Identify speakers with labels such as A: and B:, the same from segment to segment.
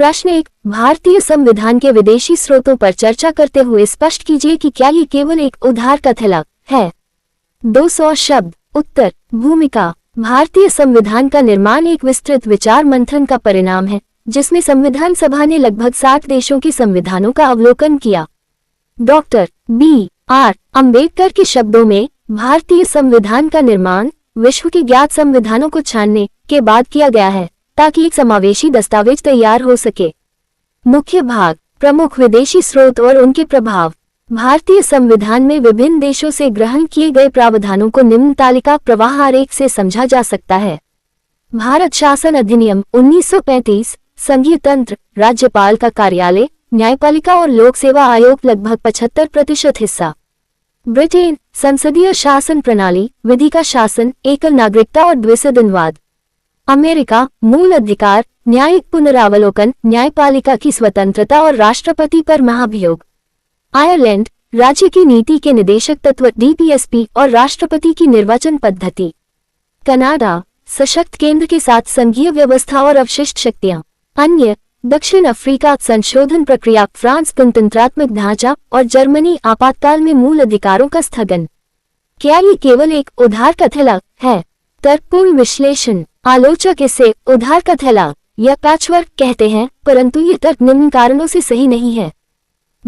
A: प्रश्न 1, भारतीय संविधान के विदेशी स्रोतों पर चर्चा करते हुए स्पष्ट कीजिए कि क्या ये केवल एक उद्धार कथन है। 200 शब्द। उत्तर, भूमिका। भारतीय संविधान का निर्माण एक विस्तृत विचार मंथन का परिणाम है, जिसमें संविधान सभा ने लगभग 60 देशों के संविधानों का अवलोकन किया। Doctor B.R. अम्बेडकर के शब्दों में, भारतीय संविधान का निर्माण विश्व के ज्ञात संविधानों को छानने के बाद किया गया है, ताकि एक समावेशी दस्तावेज तैयार हो सके। मुख्य भाग, प्रमुख विदेशी स्रोत और उनके प्रभाव। भारतीय संविधान में विभिन्न देशों से ग्रहण किए गए प्रावधानों को निम्न तालिका प्रवाह आरेख से समझा जा सकता है। भारत शासन अधिनियम 1935, संघीय तंत्र, राज्यपाल का कार्यालय, न्यायपालिका और लोक सेवा आयोग लगभग 75% हिस्सा। ब्रिटेन, संसदीय शासन प्रणाली, विधि का शासन, एकल नागरिकता और द्विसदनवाद। अमेरिका, मूल अधिकार, न्यायिक पुनरावलोकन, न्यायपालिका की स्वतंत्रता और राष्ट्रपति पर महाभियोग। आयरलैंड, राज्य की नीति के निदेशक तत्व DPSP और राष्ट्रपति की निर्वाचन पद्धति। कनाडा, सशक्त केंद्र के साथ संघीय व्यवस्था और अवशिष्ट शक्तियां। अन्य, दक्षिण अफ्रीका, संशोधन प्रक्रिया, फ्रांस, गणतंत्रात्मक ढांचा और जर्मनी, आपातकाल में मूल अधिकारों का स्थगन। क्या ये केवल एक उद्धार कथन है? तर्कपूर्ण विश्लेषण। आलोचक इसे उद्धार कथन या पैचवर्क कहते हैं, परंतु ये तर्क निम्न कारणों से सही नहीं है।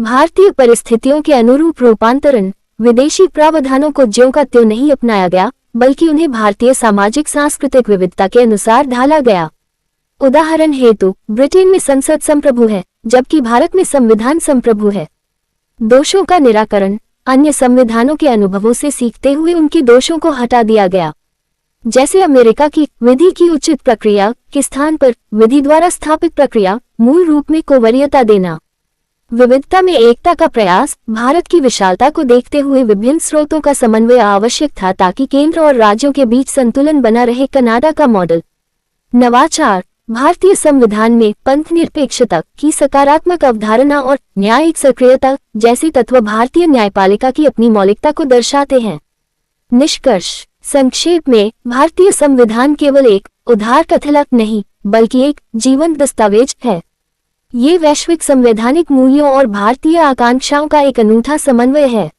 A: भारतीय परिस्थितियों के अनुरूप रूपांतरण, विदेशी प्रावधानों को ज्यों का त्यों नहीं अपनाया गया, बल्कि उन्हें भारतीय सामाजिक सांस्कृतिक विविधता के अनुसार ढाला गया। उदाहरण हेतु, ब्रिटेन में संसद संप्रभु है, जबकि भारत में संविधान संप्रभु है। दोषों का निराकरण, अन्य संविधानों के अनुभवों से सीखते हुए उनके दोषों को हटा दिया गया। जैसे अमेरिका की विधि की उचित प्रक्रिया के स्थान पर विधि द्वारा स्थापित प्रक्रिया, मूल रूप में को वरीयता देना। विविधता में एकता का प्रयास, भारत की विशालता को देखते हुए विभिन्न स्रोतों का समन्वय आवश्यक था ताकि केंद्र और राज्यों के बीच संतुलन बना रहे। कनाडा का मॉडल। नवाचार, भारतीय संविधान में पंथनिरपेक्षता की सकारात्मक अवधारणा और न्यायिक सक्रियता जैसे तत्व भारतीय न्यायपालिका की अपनी मौलिकता को दर्शाते हैं। निष्कर्ष, संक्षेप में, भारतीय संविधान केवल एक उद्धार कथन नहीं, बल्कि एक जीवंत दस्तावेज है। ये वैश्विक संवैधानिक मूल्यों और भारतीय आकांक्षाओं का एक अनूठा समन्वय है।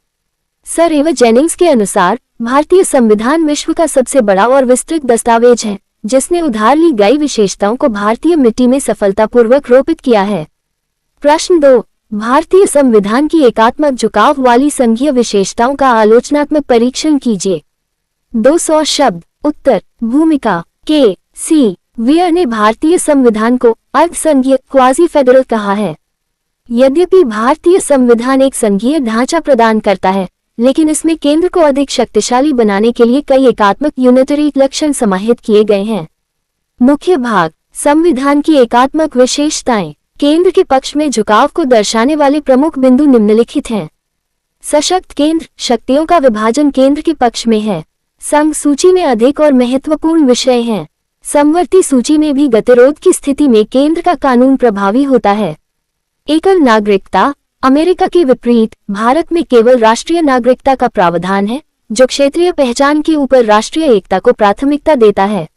A: सर एव जेनिंग्स के अनुसार, भारतीय संविधान विश्व का सबसे बड़ा और विस्तृत दस्तावेज है, जिसने उधार ली गई विशेषताओं को भारतीय मिट्टी में सफलतापूर्वक रोपित किया है। प्रश्न 2, भारतीय संविधान की एकात्मक झुकाव वाली संघीय विशेषताओं का आलोचनात्मक परीक्षण कीजिए। 200 शब्द। उत्तर, भूमिका। K.C. वेयर ने भारतीय संविधान को अर्धसंघीय क्वाजी फेडरल कहा है। यद्यपि भारतीय संविधान एक संघीय ढांचा प्रदान करता है, लेकिन इसमें केंद्र को अधिक शक्तिशाली बनाने के लिए कई एकात्मक यूनिटरी लक्षण समाहित किए गए हैं। मुख्य भाग, संविधान की एकात्मक विशेषताएं। केंद्र के पक्ष में झुकाव को दर्शाने वाले प्रमुख बिंदु निम्नलिखित हैं। सशक्त केंद्र, शक्तियों का विभाजन केंद्र के पक्ष में है। संघ सूची में अधिक और महत्वपूर्ण विषय हैं। समवर्ती सूची में भी गतिरोध की स्थिति में केंद्र का कानून प्रभावी होता है। एकल नागरिकता, अमेरिका के विपरीत भारत में केवल राष्ट्रीय नागरिकता का प्रावधान है, जो क्षेत्रीय पहचान के ऊपर राष्ट्रीय एकता को प्राथमिकता देता है।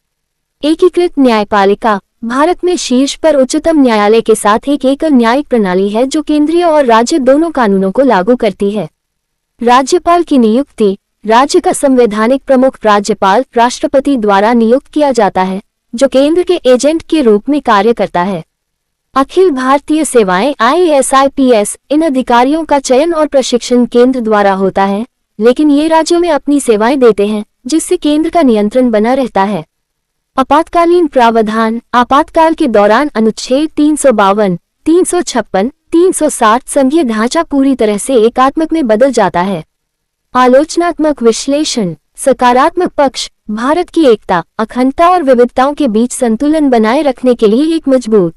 A: एकीकृत न्यायपालिका, भारत में शीर्ष पर उच्चतम न्यायालय के साथ एक एकल न्यायिक प्रणाली है जो केंद्रीय और राज्य दोनों कानूनों को लागू करती है। राज्यपाल की नियुक्ति, राज्य का संवैधानिक प्रमुख राज्यपाल राष्ट्रपति द्वारा नियुक्त किया जाता है, जो केंद्र के एजेंट के रूप में कार्य करता है। अखिल भारतीय सेवाएं IAS-IPS, इन अधिकारियों का चयन और प्रशिक्षण केंद्र द्वारा होता है, लेकिन ये राज्यों में अपनी सेवाएं देते हैं, जिससे केंद्र का नियंत्रण बना रहता है। आपातकालीन प्रावधान, आपातकाल के दौरान अनुच्छेद 352, 356, 360 संघीय ढांचा पूरी तरह से एकात्मक में बदल जाता है। आलोचनात्मक विश्लेषण, सकारात्मक पक्ष, भारत की एकता, अखंडता और विविधताओं के बीच संतुलन बनाए रखने के लिए एक मजबूत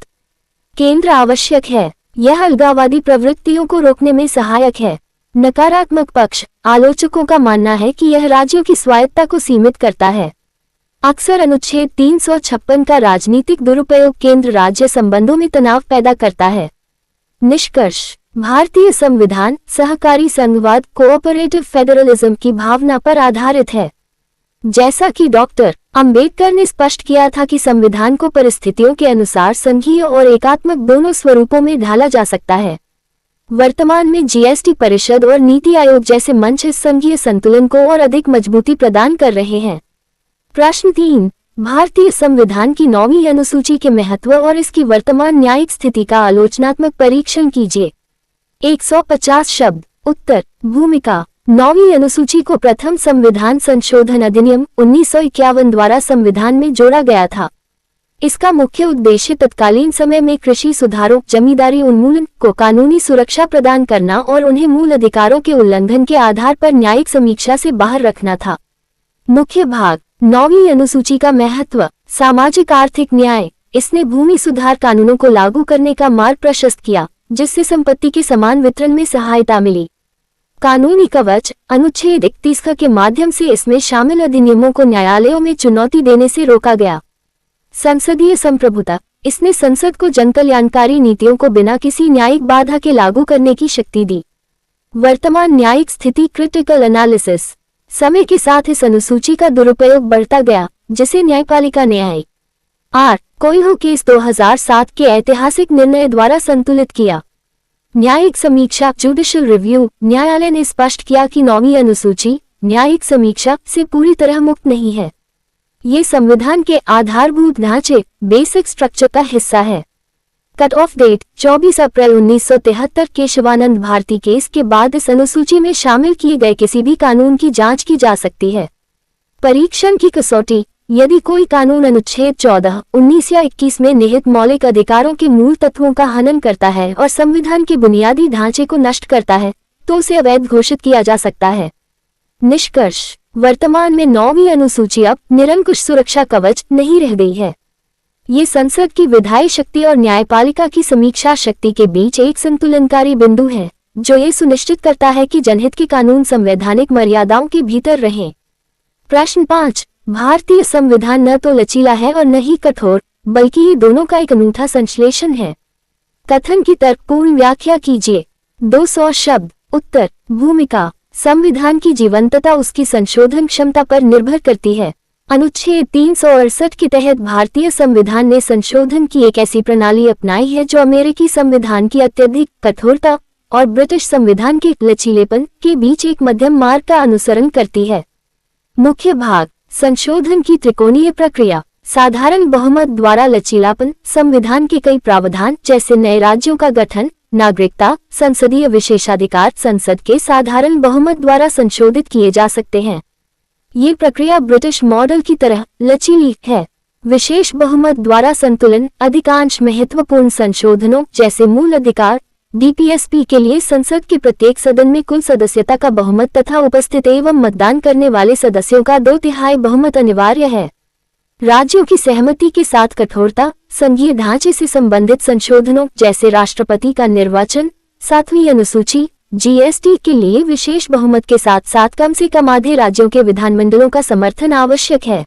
A: केंद्र आवश्यक है। यह अलगाववादी प्रवृत्तियों को रोकने में सहायक है। नकारात्मक पक्ष, आलोचकों का मानना है कि यह राज्यों की स्वायत्तता को सीमित करता है। अक्सर अनुच्छेद 356 का राजनीतिक दुरुपयोग केंद्र राज्य संबंधों में तनाव पैदा करता है। निष्कर्ष, भारतीय संविधान सहकारी संघवाद कोऑपरेटिव फेडरलिज्म की भावना पर आधारित है। जैसा कि डॉक्टर अंबेडकर ने स्पष्ट किया था कि संविधान को परिस्थितियों के अनुसार संघीय और एकात्मक दोनों स्वरूपों में ढाला जा सकता है। वर्तमान में जीएसटी परिषद और नीति आयोग जैसे मंच इस संघीय संतुलन को और अधिक मजबूती प्रदान कर रहे हैं। प्रश्न 3, भारतीय संविधान की 9वीं अनुसूची के महत्व और इसकी वर्तमान न्यायिक स्थिति का आलोचनात्मक परीक्षण कीजिए। 150 शब्द। उत्तर, भूमिका। 9वीं अनुसूची को प्रथम संविधान संशोधन अधिनियम 1951 द्वारा संविधान में जोड़ा गया था। इसका मुख्य उद्देश्य तत्कालीन समय में कृषि सुधारों, जमींदारी उन्मूलन को कानूनी सुरक्षा प्रदान करना और उन्हें मूल अधिकारों के उल्लंघन के आधार पर न्यायिक समीक्षा से बाहर रखना था। मुख्य भाग। 9वीं अनुसूची का महत्व। सामाजिक आर्थिक न्याय। इसने भूमि सुधार कानूनों को लागू करने का मार्ग प्रशस्त किया, जिससे संपत्ति के समान वितरण में सहायता मिली। कानूनी कवच। अनुच्छेद 31 के माध्यम से इसमें शामिल अधिनियमों को न्यायालयों में चुनौती देने से रोका गया। संसदीय संप्रभुता। इसने संसद को जनकल्याणकारी नीतियों को बिना किसी न्यायिक बाधा के लागू करने की शक्ति दी। वर्तमान न्यायिक स्थिति। Critical analysis. समय के साथ इस अनुसूची का दुरुपयोग बढ़ता गया, जिसे न्यायपालिका न्याय कोइहो केस 2007 के ऐतिहासिक निर्णय द्वारा संतुलित किया। न्यायिक समीक्षा। Judicial review. न्यायालय ने स्पष्ट किया कि 9वीं अनुसूची न्यायिक समीक्षा से पूरी तरह मुक्त नहीं है। ये संविधान के आधारभूत ढांचे बेसिक स्ट्रक्चर का हिस्सा है। कट ऑफ डेट 24 अप्रैल 1973 केशवानंद भारती केस के बाद इस अनुसूची में शामिल किए गए किसी भी कानून की जांच की जा सकती है। परीक्षण की कसौटी। यदि कोई कानून अनुच्छेद 14, 19 या 21 में निहित मौलिक अधिकारों के मूल तत्वों का हनन करता है और संविधान के बुनियादी ढांचे को नष्ट करता है, तो उसे अवैध घोषित किया जा सकता है। निष्कर्ष। वर्तमान में 9वीं अनुसूची अब निरंकुश सुरक्षा कवच नहीं रह गई है। ये संसद की विधायी शक्ति और न्यायपालिका की समीक्षा शक्ति के बीच एक संतुलनकारी बिंदु है, जो ये सुनिश्चित करता है कि जनहित के कानून संवैधानिक मर्यादाओं के भीतर रहें। प्रश्न 5, भारतीय संविधान न तो लचीला है और न ही कठोर, बल्कि ये दोनों का एक अनूठा संश्लेषण है। कथन की तर्कपूर्ण व्याख्या कीजिए। 200 शब्द। उत्तर, भूमिका। संविधान की जीवंतता उसकी संशोधन क्षमता पर निर्भर करती है। अनुच्छेद 368 के तहत भारतीय संविधान ने संशोधन की एक ऐसी प्रणाली अपनाई है जो अमेरिकी संविधान की अत्यधिक कठोरता और ब्रिटिश संविधान के लचीलेपन के बीच एक मध्यम मार्ग का अनुसरण करती है। मुख्य भाग। संशोधन की त्रिकोणीय प्रक्रिया। साधारण बहुमत द्वारा लचीलापन। संविधान के कई प्रावधान जैसे नए राज्यों का गठन, नागरिकता, संसदीय विशेषाधिकार संसद के साधारण बहुमत द्वारा संशोधित किए जा सकते हैं। ये प्रक्रिया ब्रिटिश मॉडल की तरह लचीली है। विशेष बहुमत द्वारा संतुलन। अधिकांश महत्वपूर्ण संशोधनों जैसे मूल अधिकार डीपीएसपी के लिए संसद के प्रत्येक सदन में कुल सदस्यता का बहुमत तथा उपस्थित एवं मतदान करने वाले सदस्यों का 2/3 बहुमत अनिवार्य है। राज्यों की सहमति के साथ कठोरता। संघीय ढांचे से संबंधित संशोधनों जैसे राष्ट्रपति का निर्वाचन। 7वीं अनुसूची जीएसटी के लिए विशेष बहुमत के साथ साथ कम से कम आधे राज्यों के विधानमंडलों का समर्थन आवश्यक है।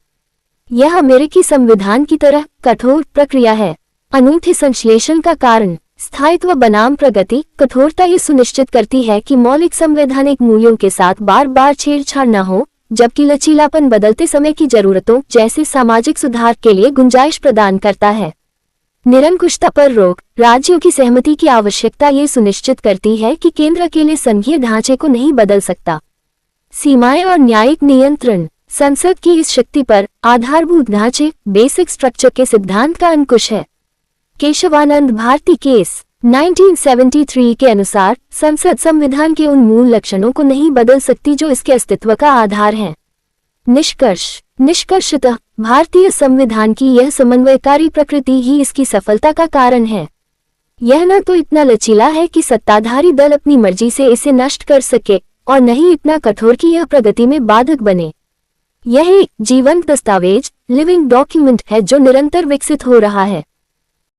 A: यह अमेरिकी संविधान की तरह कठोर प्रक्रिया है। अनूठे संश्लेषण का कारण। स्थायित्व बनाम प्रगति। कठोरता ये सुनिश्चित करती है कि मौलिक संवैधानिक मूल्यों के साथ बार बार छेड़छाड़ न हो, जबकि लचीलापन बदलते समय की जरूरतों जैसे सामाजिक सुधार के लिए गुंजाइश प्रदान करता है। निरंकुशता पर रोक। राज्यों की सहमति की आवश्यकता ये सुनिश्चित करती है कि केंद्र अकेले संघीय ढांचे को नहीं बदल सकता। सीमाएं और न्यायिक नियंत्रण। संसद की इस शक्ति पर आधारभूत ढांचे बेसिक स्ट्रक्चर के सिद्धांत का अंकुश है। केशवानंद भारती केस 1973 के अनुसार संसद संविधान के उन मूल लक्षणों को नहीं बदल सकती जो इसके अस्तित्व का आधार हैं। निष्कर्ष। निष्कर्षतः भारतीय संविधान की यह समन्वयकारी प्रकृति ही इसकी सफलता का कारण है। यह न तो इतना लचीला है कि सत्ताधारी दल अपनी मर्जी से इसे नष्ट कर सके और न ही इतना कठोर कि यह प्रगति में बाधक बने। यह एक जीवंत दस्तावेज लिविंग डॉक्यूमेंट है जो निरंतर विकसित हो रहा है।